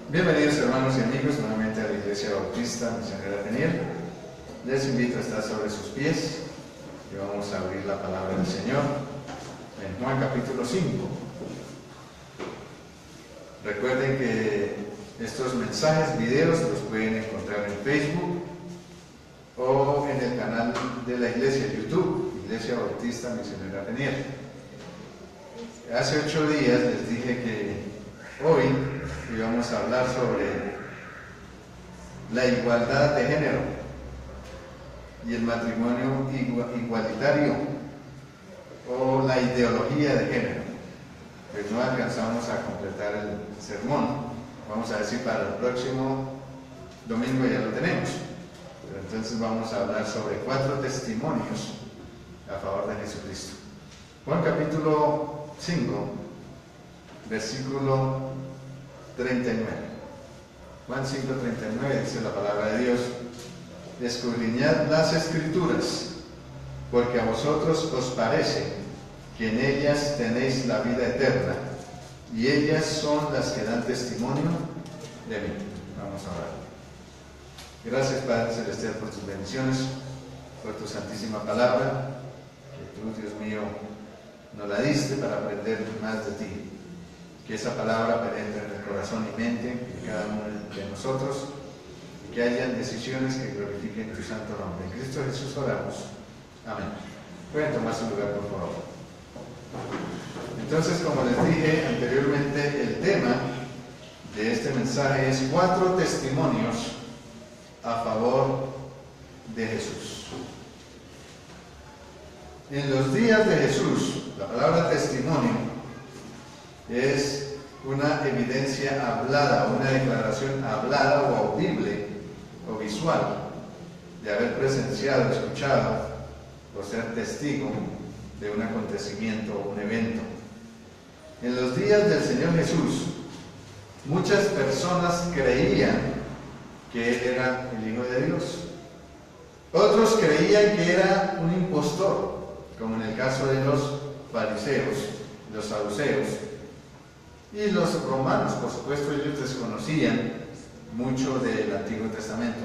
Bienvenidos hermanos y amigos nuevamente a la Iglesia Bautista Misionera Peniel. Les invito a estar sobre sus pies y vamos a abrir la palabra del Señor en Juan capítulo 5. Recuerden que estos mensajes, videos los pueden encontrar en Facebook o en el canal de la iglesia YouTube, Iglesia Bautista Misionera Peniel. Hace 8 días les dije que hoy íbamos a hablar sobre la igualdad de género y el matrimonio igualitario o la ideología de género. Pues no alcanzamos a completar el sermón. Vamos a decir para el próximo domingo ya lo tenemos. Pero entonces vamos a hablar sobre 4 testimonios a favor de Jesucristo. Juan capítulo 5, versículo 39. Juan 5:39 dice la palabra de Dios: escudriñad las Escrituras, porque a vosotros os parece que en ellas tenéis la vida eterna, y ellas son las que dan testimonio de mí. Vamos a orar. Gracias, Padre Celestial, por tus bendiciones, por tu santísima palabra, que tú, Dios mío, nos la diste para aprender más de ti. Que esa palabra penetre en el corazón y mente de cada uno de nosotros, y que hayan decisiones que glorifiquen tu santo nombre. En Cristo Jesús oramos. Amén. Pueden tomar su lugar, por favor. Entonces, como les dije anteriormente, el tema de este mensaje es 4 testimonios a favor de Jesús. En los días de Jesús, la palabra testimonio es una evidencia hablada, una declaración hablada o audible o visual de haber presenciado, escuchado o ser testigo de un acontecimiento o un evento. En los días del Señor Jesús, muchas personas creían que Él era el Hijo de Dios. Otros creían que era un impostor, como en el caso de los fariseos, los saduceos. Y los romanos, por supuesto, ellos desconocían mucho del Antiguo Testamento.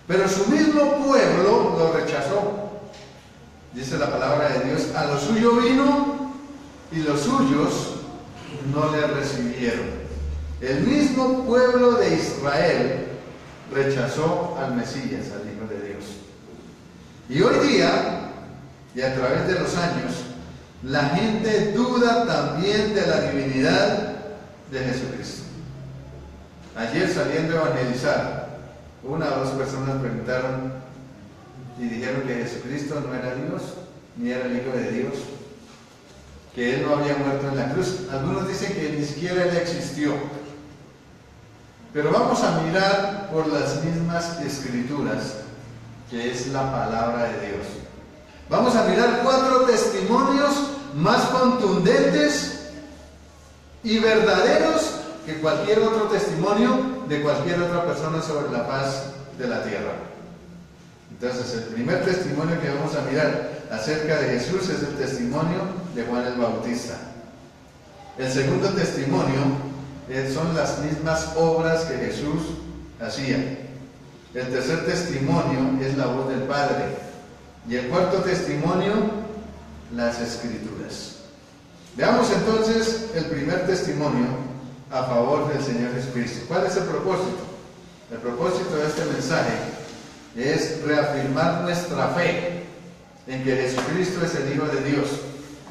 Pero su mismo pueblo lo rechazó. Dice la palabra de Dios: a lo suyo vino y los suyos no le recibieron. El mismo pueblo de Israel rechazó al Mesías, al Hijo de Dios. Y hoy día, y a través de los años, la gente duda también de la divinidad de Jesucristo. Ayer, saliendo a evangelizar, 1 o 2 personas preguntaron y dijeron que Jesucristo no era Dios, ni era el Hijo de Dios, que Él no había muerto en la cruz. Algunos dicen que ni siquiera Él existió. Pero vamos a mirar por las mismas Escrituras, que es la palabra de Dios. Vamos a mirar 4 testimonios más contundentes y verdaderos que cualquier otro testimonio de cualquier otra persona sobre la faz de la tierra. Entonces, el primer testimonio que vamos a mirar acerca de Jesús es el testimonio de Juan el Bautista. El segundo testimonio son las mismas obras que Jesús hacía. El tercer testimonio es la voz del Padre. Y el cuarto testimonio, las Escrituras. Veamos entonces el primer testimonio a favor del Señor Jesucristo. ¿Cuál es el propósito? El propósito de este mensaje es reafirmar nuestra fe en que Jesucristo es el Hijo de Dios,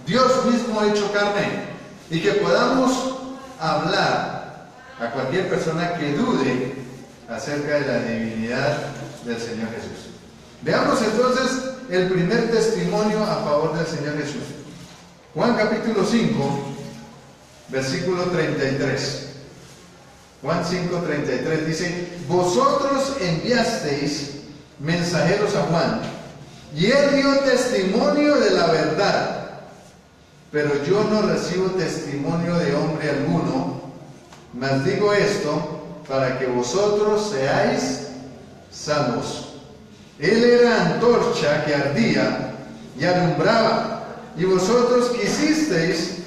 Dios mismo hecho carne, y que podamos hablar a cualquier persona que dude acerca de la divinidad del Señor Jesús. Veamos entonces el primer testimonio a favor del Señor Jesús. Juan capítulo 5, versículo 33. Juan 5:33 dice: vosotros enviasteis mensajeros a Juan, y él dio testimonio de la verdad, pero yo no recibo testimonio de hombre alguno, mas digo esto para que vosotros seáis salvos. Él era antorcha que ardía y alumbraba, y vosotros quisisteis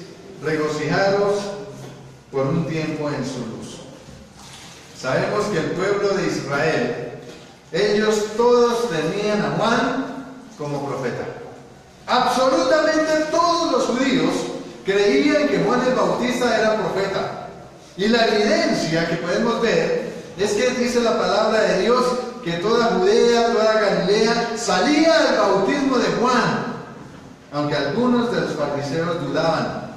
regocijaros por un tiempo en su luz. Sabemos que el pueblo de Israel, ellos todos tenían a Juan como profeta. Absolutamente todos los judíos creían que Juan el Bautista era profeta. Y la evidencia que podemos ver es que dice la palabra de Dios que toda Judea, toda Galilea salía al bautismo de Juan, aunque algunos de los fariseos dudaban,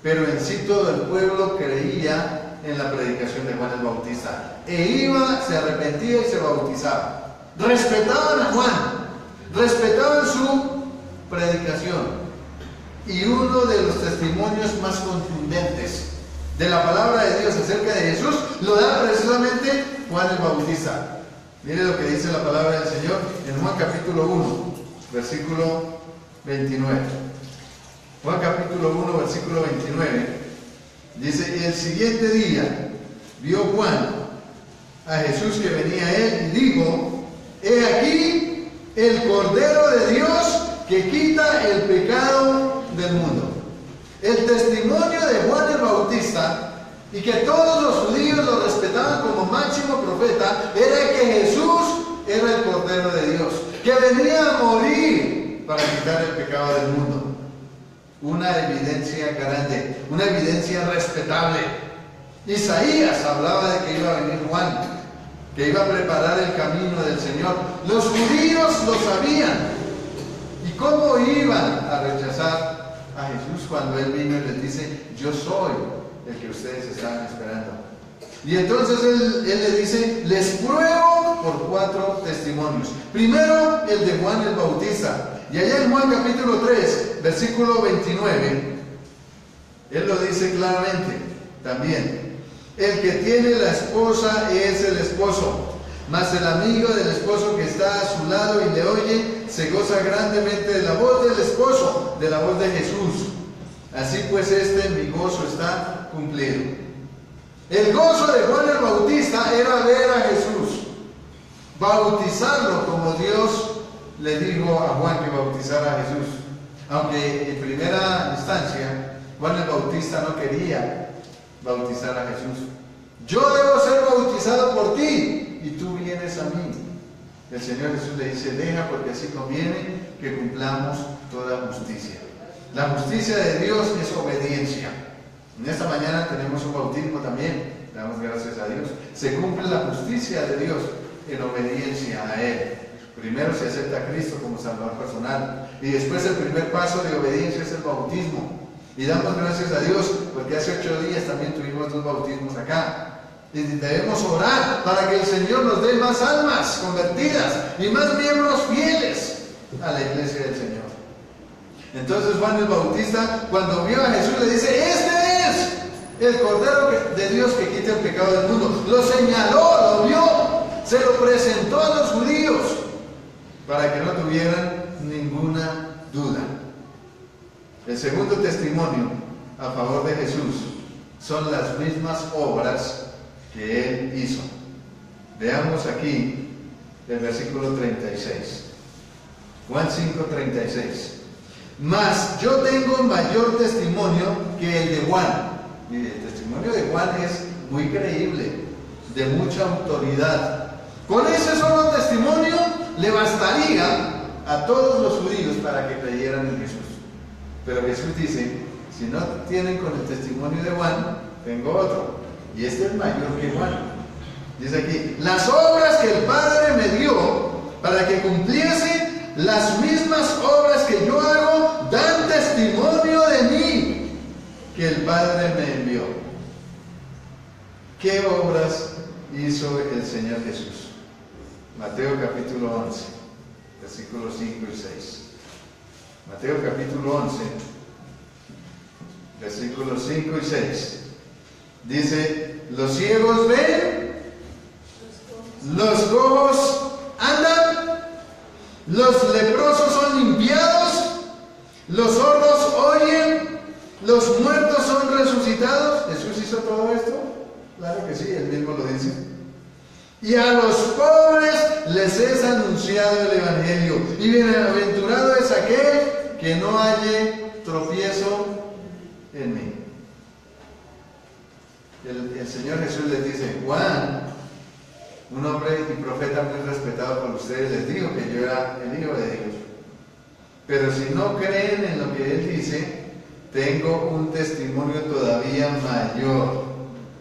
pero en sí todo el pueblo creía en la predicación de Juan el Bautista, e iba, se arrepentía y se bautizaba. Respetaban a Juan, respetaban su predicación, y uno de los testimonios más contundentes de la palabra de Dios acerca de Jesús lo da precisamente Juan el Bautista. Mire lo que dice la palabra del Señor en Juan capítulo 1, versículo 29. Juan capítulo 1, versículo 29, dice: y el siguiente día vio Juan a Jesús que venía a él y dijo: he aquí el Cordero de Dios que quita el pecado del mundo. El testimonio de Juan el Bautista, y que todos los judíos lo respetaban como máximo profeta, era que Jesús era el Cordero de Dios, que venía a morir para quitar el pecado del mundo. Una evidencia grande, una evidencia respetable. Isaías hablaba de que iba a venir Juan, que iba a preparar el camino del Señor. Los judíos lo sabían. ¿Y cómo iban a rechazar a Jesús cuando Él vino y les dice: yo soy el que ustedes estaban esperando? Y entonces él le dice: les pruebo por 4 testimonios. Primero, el de Juan el Bautista. Y allá en Juan capítulo 3, versículo 29, Él lo dice claramente también: el que tiene la esposa es el esposo, mas el amigo del esposo que está a su lado y le oye, se goza grandemente de la voz del esposo, de la voz de Jesús. Así pues, mi gozo está cumplido. El gozo de Juan el Bautista era ver a Jesús, bautizarlo como Dios le dijo a Juan que bautizara a Jesús. Aunque en primera instancia Juan el Bautista no quería bautizar a Jesús. Yo debo ser bautizado por ti y tú vienes a mí. El Señor Jesús le dice: deja, porque así conviene que cumplamos toda justicia. La justicia de Dios es obediencia. En esta mañana tenemos un bautismo también, damos gracias a Dios. Se cumple la justicia de Dios en obediencia a Él. Primero se acepta a Cristo como Salvador personal, y después el primer paso de obediencia es el bautismo. Y damos gracias a Dios porque hace 8 días también tuvimos 2 bautismos acá. Y debemos orar para que el Señor nos dé más almas convertidas y más miembros fieles a la iglesia del Señor. Entonces Juan el Bautista, cuando vio a Jesús, le dice: este es el Cordero de Dios que quita el pecado del mundo. Lo señaló, lo vio, se lo presentó a los judíos para que no tuvieran ninguna duda. El segundo testimonio a favor de Jesús son las mismas obras que Él hizo. Veamos aquí el versículo 36. Juan 5:36. Mas yo tengo mayor testimonio que el de Juan. Y el testimonio de Juan es muy creíble, de mucha autoridad. Con ese solo testimonio le bastaría a todos los judíos para que creyeran en Jesús. Pero Jesús dice: si no tienen con el testimonio de Juan, tengo otro, y este es mayor que Juan. Dice aquí: las obras que el Padre me dio para que cumpliese las mismas obras que yo hago, dan testimonio de mí, que el Padre me envió. ¿Qué obras hizo el Señor Jesús? Mateo capítulo 11, versículos 5 y 6. Mateo capítulo 11, versículos 5 y 6. Dice: los ciegos ven, los cojos andan, los leprosos son limpiados, los sordos oyen, los muertos son resucitados. ¿Jesús hizo todo esto? Claro que sí, Él mismo lo dice. Y a los pobres les es anunciado el Evangelio, y bienaventurado es aquel que no halle tropiezo en mí. el Señor Jesús les dice: Juan, un hombre y profeta muy respetado por ustedes, les dijo que yo era el Hijo de Dios. Pero si no creen en lo que Él dice, tengo un testimonio todavía mayor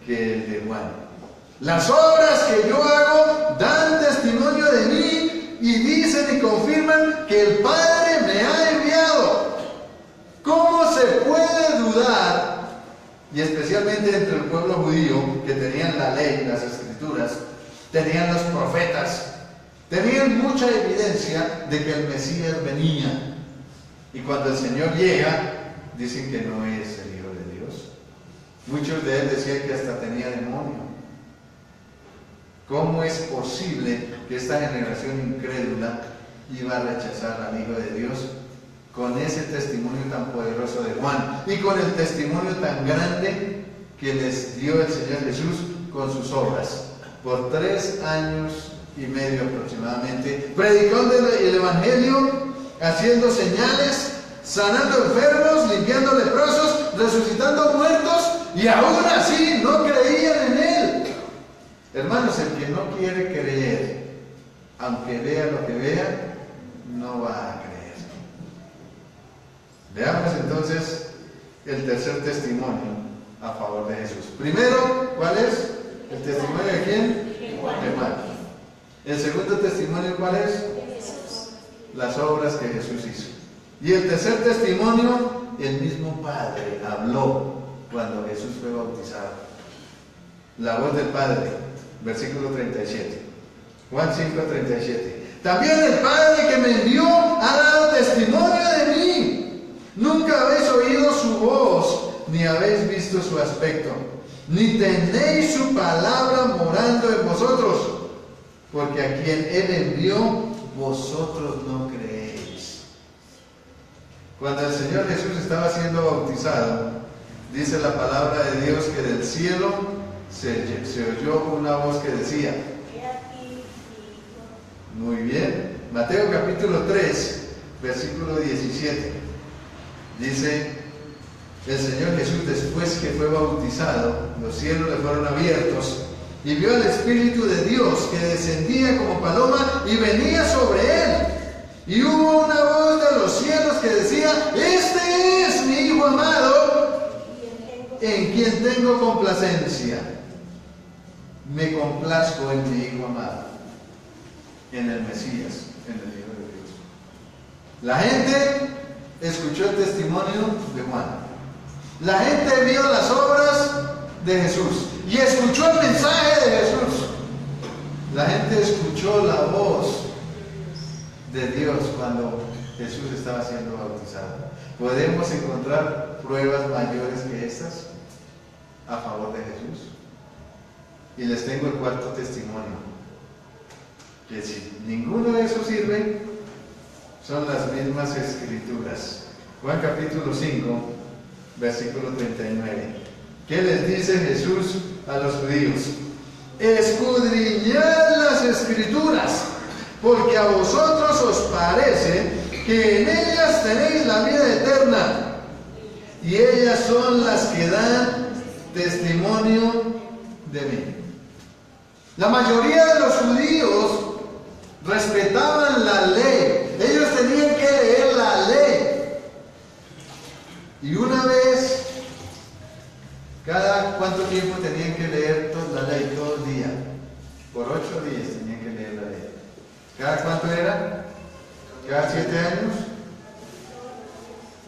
que el de Juan. Las obras que yo hago dan testimonio de mí y dicen y confirman que el Padre me ha enviado. ¿Cómo se puede dudar? Y especialmente entre el pueblo judío, que tenían la ley, las escrituras, tenían los profetas, tenían mucha evidencia de que el Mesías venía. Y cuando el Señor llega, dicen que no es el Hijo de Dios. Muchos de él decían que hasta tenía demonio. ¿Cómo es posible que esta generación incrédula iba a rechazar al Hijo de Dios con ese testimonio tan poderoso de Juan y con el testimonio tan grande que les dio el Señor Jesús con sus obras? Por 3 años y medio aproximadamente, predicando el Evangelio, haciendo señales, sanando enfermos, limpiando leprosos, resucitando muertos, y aún así no creían en Él. Hermanos, el que no quiere creer, aunque vea lo que vea, no va a creer. Veamos entonces el tercer testimonio a favor de Jesús. Primero, ¿cuál es? ¿El testimonio de quién? De Juan. El segundo testimonio, ¿cuál es? Las obras que Jesús hizo. Y el tercer testimonio, el mismo Padre habló cuando Jesús fue bautizado. La voz del Padre, versículo 37. Juan 5:37. También el Padre que me envió ha dado testimonio de mí. Nunca habéis oído su voz, ni habéis visto su aspecto, ni tenéis su palabra morando en vosotros, porque a quien Él envió, vosotros no creéis. Cuando el Señor Jesús estaba siendo bautizado, dice la palabra de Dios que del cielo se oyó una voz que decía: muy bien. Mateo capítulo 3, versículo 17. Dice: el Señor Jesús, después que fue bautizado, los cielos le fueron abiertos y vio al Espíritu de Dios que descendía como paloma y venía sobre él. Y hubo una voz de los cielos que decía: este es mi Hijo amado, en quien tengo complacencia. Me complazco en mi Hijo amado, en el Mesías, en el Hijo de Dios. La gente escuchó el testimonio de Juan. La gente vio las obras de Jesús y escuchó el mensaje de Jesús. La gente escuchó la voz de Dios cuando Jesús estaba siendo bautizado. ¿Podemos encontrar pruebas mayores que estas a favor de Jesús? Y les tengo el cuarto testimonio, que si ninguno de esos sirve, son las mismas escrituras. Juan capítulo 5, versículo 39. ¿Qué les dice Jesús a los judíos? Escudriñad las escrituras, porque a vosotros os parece que en ellas tenéis la vida eterna, y ellas son las que dan testimonio de mí. La mayoría de los judíos respetaban la ley. Ellos tenían que leer la ley. Y una vez, ¿cada cuánto tiempo tenían que leer la ley? Todo el día. Por 8 días tenían que leer la ley. ¿Cada cuánto era? ¿Cada 7 años?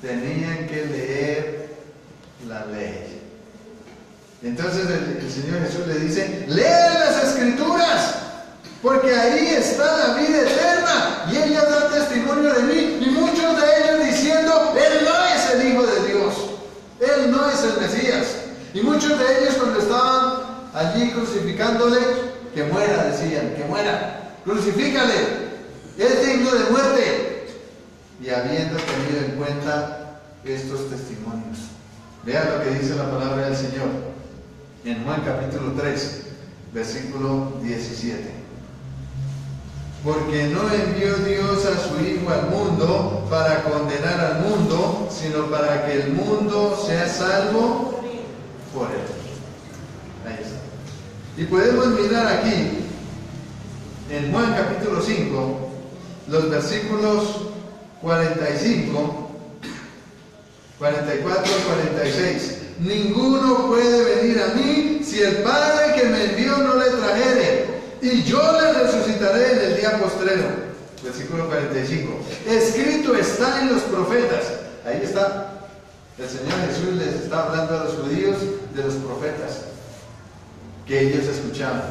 Tenían que leer la ley. Entonces el Señor Jesús le dice: lean las escrituras, porque ahí está la vida eterna, y ellas dan testimonio de mí. Y muchos de ellos diciendo: Él no es el Hijo de Dios, Él no es el Mesías. Y muchos de ellos, cuando estaban allí crucificándole, que muera, decían, que muera, crucifícale, es digno de muerte. Y habiendo tenido en cuenta estos testimonios, vean lo que dice la palabra del Señor en Juan capítulo 3, versículo 17. Porque no envió Dios a su Hijo al mundo para condenar al mundo, sino para que el mundo sea salvo por él. Y podemos mirar aquí, en Juan capítulo 5, los versículos 45, 44 y 46. Ninguno puede venir a mí si el Padre que me envió no le trajere, y yo le resucitaré en el día postrero. Versículo 45. Escrito está en los profetas. Ahí está. El Señor Jesús les está hablando a los judíos de los profetas que ellos escuchaban.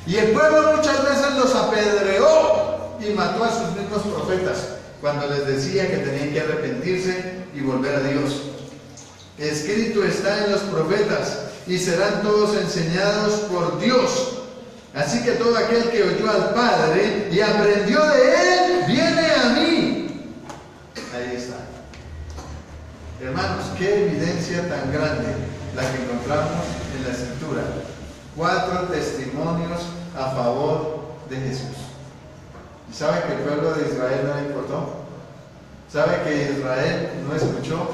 Y el pueblo muchas veces los apedreó y mató a sus mismos profetas cuando les decía que tenían que arrepentirse y volver a Dios. Escrito está en los profetas, y serán todos enseñados por Dios. Así que todo aquel que oyó al Padre y aprendió de Él, viene a mí. Ahí está. Hermanos, qué evidencia tan grande la que encontramos en la Escritura. 4 testimonios a favor de Jesús. ¿Y sabe que el pueblo de Israel no le importó? ¿Sabe que Israel no escuchó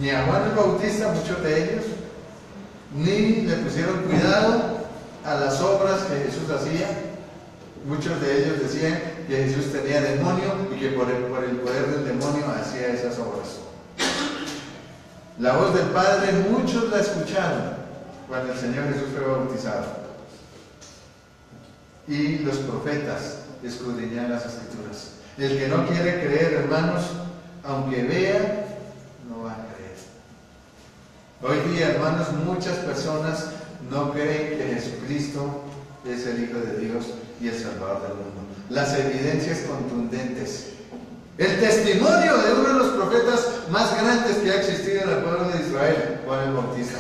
ni a Juan el Bautista, muchos de ellos, ni le pusieron cuidado a las obras que Jesús hacía? Muchos de ellos decían que Jesús tenía demonio y que por el poder del demonio hacía esas obras. La voz del Padre muchos la escucharon cuando el Señor Jesús fue bautizado. Y los profetas escudriñan las Escrituras. El que no quiere creer, hermanos, aunque vea, no va a creer. Hoy día, hermanos, muchas personas no creen que Jesucristo es el Hijo de Dios y el Salvador del mundo. Las evidencias contundentes. El testimonio de uno de los profetas más grandes que ha existido en el pueblo de Israel, Juan el Bautista.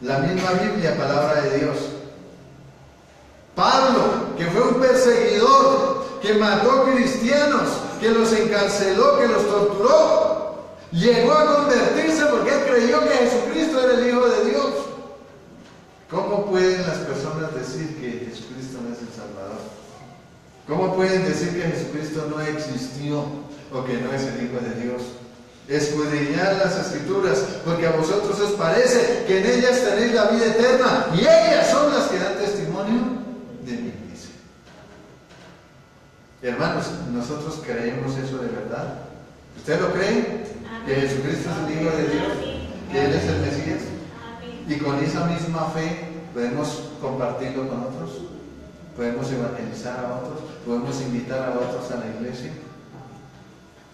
La misma Biblia, palabra de Dios. Pablo, que fue un perseguidor, que mató cristianos, que los encarceló, que los torturó, llegó a convertirse porque él creyó que Jesucristo era el Hijo de Dios. ¿Cómo pueden las personas decir que Jesucristo no es el Salvador? ¿Cómo pueden decir que Jesucristo no existió o que no es el Hijo de Dios? Escudriñad las Escrituras, porque a vosotros os parece que en ellas tenéis la vida eterna, y ellas son las que dan testimonio de mí, dice. Hermanos, ¿nosotros creemos eso de verdad? ¿Usted lo cree? ¿Que Jesucristo es el Hijo de Dios? ¿Que Él es el Mesías? Y con esa misma fe podemos compartirlo con otros, podemos evangelizar a otros, podemos invitar a otros a la iglesia.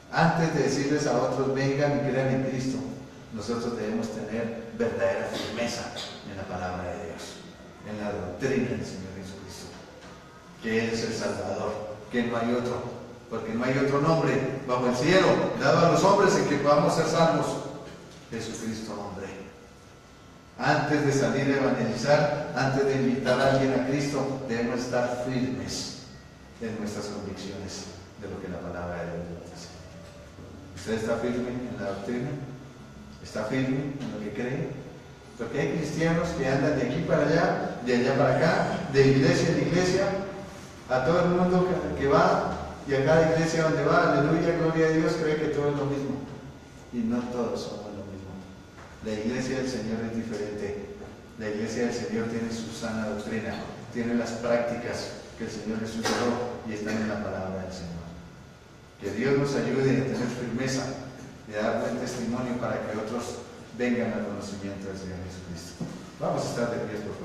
Antes de decirles a otros, vengan y crean en Cristo, nosotros debemos tener verdadera firmeza en la palabra de Dios, en la doctrina del Señor Jesucristo, que Él es el Salvador, que no hay otro, porque no hay otro nombre bajo el cielo dado a los hombres en que podamos ser salvos. Jesucristo, hombre. Antes de salir a evangelizar, antes de invitar a alguien a Cristo, debemos estar firmes en nuestras convicciones de lo que la palabra de Dios dice. ¿Usted está firme en la doctrina? ¿Está firme en lo que cree? Porque hay cristianos que andan de aquí para allá, de allá para acá, de iglesia en iglesia, a todo el mundo que va, y a cada iglesia donde va, aleluya, gloria a Dios, cree que todo es lo mismo. Y no todos somos lo mismo. La iglesia del Señor es diferente. La iglesia del Señor tiene su sana doctrina, tiene las prácticas que el Señor Jesús dio y están en la palabra del Señor. Que Dios nos ayude a tener firmeza y a dar buen testimonio para que otros vengan al conocimiento del Señor Jesucristo. Vamos a estar de pie, por favor.